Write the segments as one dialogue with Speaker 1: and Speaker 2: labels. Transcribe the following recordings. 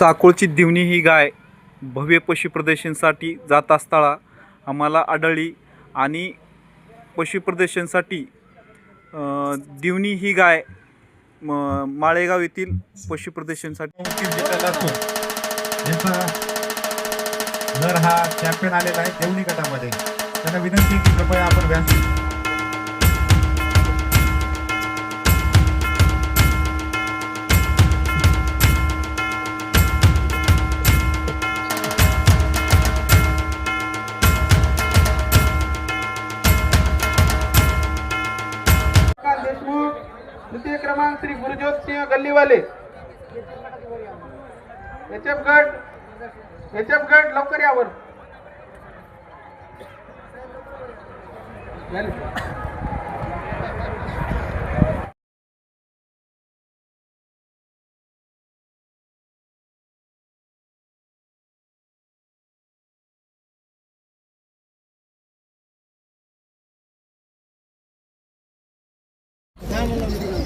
Speaker 1: साकोळची दिवणी ही गाय भव्य पशुप्रदर्शनासाठी जात असताना आम्हाला आढळली आणि पशुप्रदर्शनासाठी दिवणी ही गाय माळेगाव येथील पशुप्रदर्शनासाठी
Speaker 2: जिल्ह्याला असून ज्यांचा दर हा चॅम्पियन आलेला आहे देवणी गटामध्ये, त्यांना विनंती की कृपया आपण व्यास
Speaker 3: देशमुख, द्वितीय क्रमांक श्री गुरुज्योत सिंह गल्लीवाले, एचएफ गट लवकर यावर.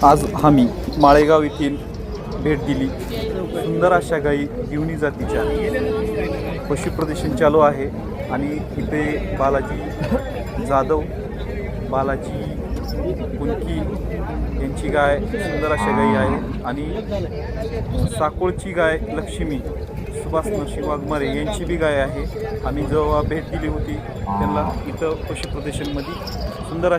Speaker 1: आज आम्ही माळेगाव येथील भेट दिली. सुंदर अशा गायी दिवणी जातीच्या पशुप्रदर्शन चालू आहे आणि इथे बालाजी जाधव, बालाजी कुंकी यांची गाय सुंदर अशा गायी आहे आणि साकोळची गाय लक्ष्मी सुभाष नरसिंह वाघमारे यांची बी गाय आहे. आम्ही जेव्हा भेट दिली होती त्यांना इथं पशुप्रदर्शनमध्ये सुंदर